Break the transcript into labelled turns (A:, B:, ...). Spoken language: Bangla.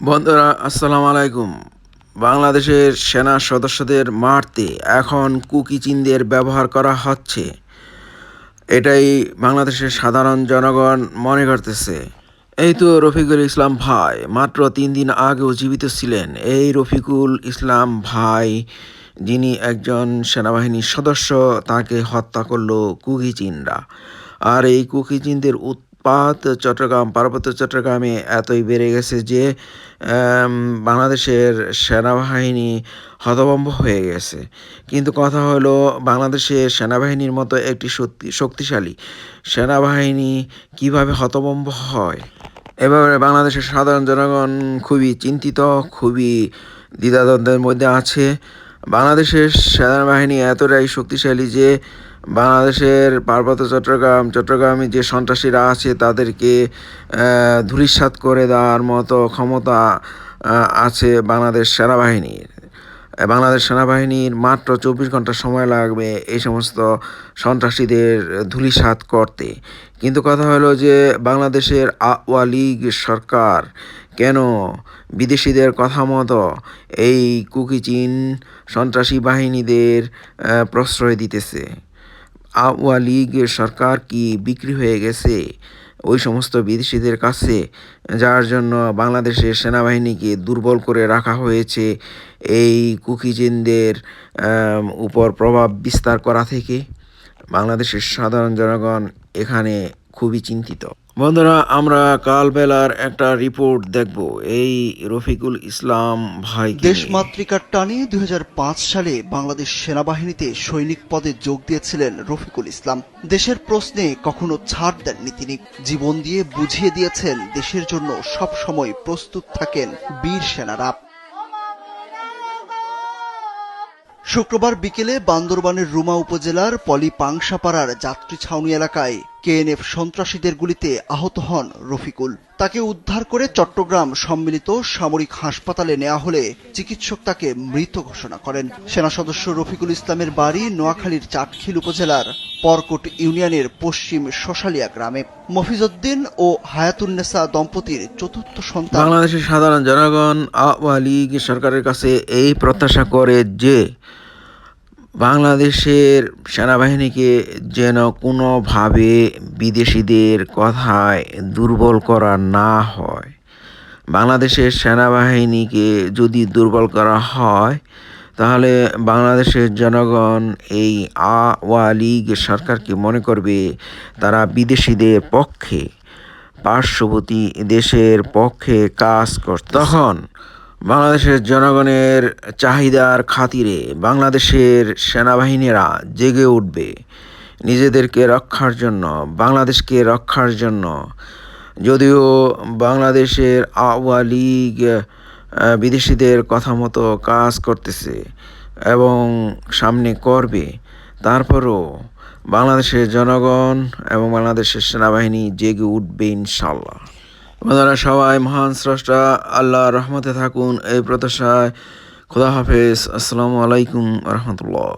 A: বন্ধুরা আসসালামু আলাইকুম। বাংলাদেশের সেনা সদস্যদের মারতে এখন কুকি চিহ্নের ব্যবহার করা হচ্ছে, এটাই বাংলাদেশের সাধারণ জনগণ মনে করতেছে। এই তো রফিকুল ইসলাম ভাই মাত্র 3 দিন আগেও জীবিত ছিলেন। এই রফিকুল ইসলাম ভাই, যিনি একজন সেনাবাহিনীর সদস্য, তাকে হত্যা করলো কুকি চিনরা। আর এই কুকি চিনদের উৎপাত পার্বত্য চট্টগ্রামে এতই বেড়ে গেছে যে বাংলাদেশের সেনাবাহিনী হতভম্ব হয়ে গেছে। কিন্তু কথা হলো, বাংলাদেশের সেনাবাহিনীর মতো একটি শক্তিশালী সেনাবাহিনী কিভাবে হতভম্ব হয়? এভাবে বাংলাদেশের সাধারণ জনগণ খুবই চিন্তিত, খুবই দ্বিধাদ্বন্দ্বের মধ্যে আছে। বাংলাদেশের সেনাবাহিনী এতটাই শক্তিশালী যে বাংলাদেশের পার্বত্য চট্টগ্রামে যে সন্ত্রাসীরা আছে তাদেরকে ধূলিসাৎ করে দেওয়ার মতো ক্ষমতা আছে বাংলাদেশ সেনাবাহিনীর মাত্র 24 ঘন্টা সময় লাগবে এই সমস্ত সন্ত্রাসীদের ধূলিসাৎ করতে। কিন্তু কথা হলো যে বাংলাদেশের আওয়ামী লীগ সরকার কেন বিদেশিদের কথা মতো এই কুকিচিন সন্ত্রাসী বাহিনীদের প্রশ্রয় দিতেছে? আওয়ামী লীগ সরকার কি বিক্রি হয়ে গেছে ওই সমস্ত বিদেশিদের কাছে, যার জন্য বাংলাদেশের সেনাবাহিনীকে দুর্বল করে রাখা হয়েছে এই কুকিজিনদের উপর প্রভাব বিস্তার করা থেকে? বাংলাদেশের সাধারণ জনগণ এখানে খুবই চিন্তিত। বন্ধুরা, আমরা কাল বেলার একটা রিপোর্ট দেখব এই রফিকুল ইসলাম ভাইকে নিয়ে।
B: দেশমাতৃকার টানে 2005 সালে বাংলাদেশ সেনাবাহিনীতে সৈনিক পদে যোগ দিয়েছিলেন রফিকুল ইসলাম। দেশের প্রশ্নে কখনো ছাড় দেননি তিনি। জীবন দিয়ে বুঝিয়ে দিয়েছেন দেশের জন্য সব সময় প্রস্তুত থাকেন বীর সেনারা। শুক্রবার বিকেলে বান্দরবানের রুমা উপজেলার পলিপাংশাপাড়ার যাত্রী ছাউনি এলাকায় কেএনএফ সন্ত্রাসীদের গুলিতে আহত হন রফিকুল। তাকে উদ্ধার করে চট্টগ্রাম সম্মিলিত সামরিক হাসপাতালে নেওয়া হলে চিকিৎসক তাকে মৃত ঘোষণা করেন। সেনা সদস্য রফিকুল ইসলামের বাড়ি নোয়াখালীর চাটখিল উপজেলার পরকোট ইউনিয়নের পশ্চিম শশালিয়া গ্রামে। মফিজউদ্দিন ও হায়াতুন্নেসা দম্পতির চতুর্থ সন্তান।
A: বাংলাদেশের সাধারণ জনগণ আওয়ামী লীগ সরকারের কাছে এই প্রত্যাশা করে যে বাংলাদেশের সেনাবাহিনীকে যেন কোনোভাবে বিদেশিদের কথায় দুর্বল করা না হয়। বাংলাদেশের সেনাবাহিনীকে যদি দুর্বল করা হয়, তাহলে বাংলাদেশের জনগণ এই আওয়ামী লীগ সরকারকে মনে করবে তারা বিদেশিদের পক্ষে, পার্শ্ববর্তী দেশের পক্ষে কাজ করছে। তখন বাংলাদেশের জনগণের চাহিদার খাতিরে বাংলাদেশের সেনাবাহিনীরা জেগে উঠবে নিজেদেরকে রক্ষার জন্য, বাংলাদেশকে রক্ষার জন্য। যদিও বাংলাদেশের আওয়ামী লীগ বিদেশিদের কথা মতো কাজ করতেছে এবং সামনে করবে, তারপরও বাংলাদেশের জনগণ এবং বাংলাদেশের সেনাবাহিনী জেগে উঠবে ইনশাল্লাহ। আপনারা সবাই মহান স্রষ্টা আল্লাহর রহমতে থাকুন, এই প্রত্যাশায়। খোদা হাফেজ। আসসালামু আলাইকুম রহমতুল্লাহ।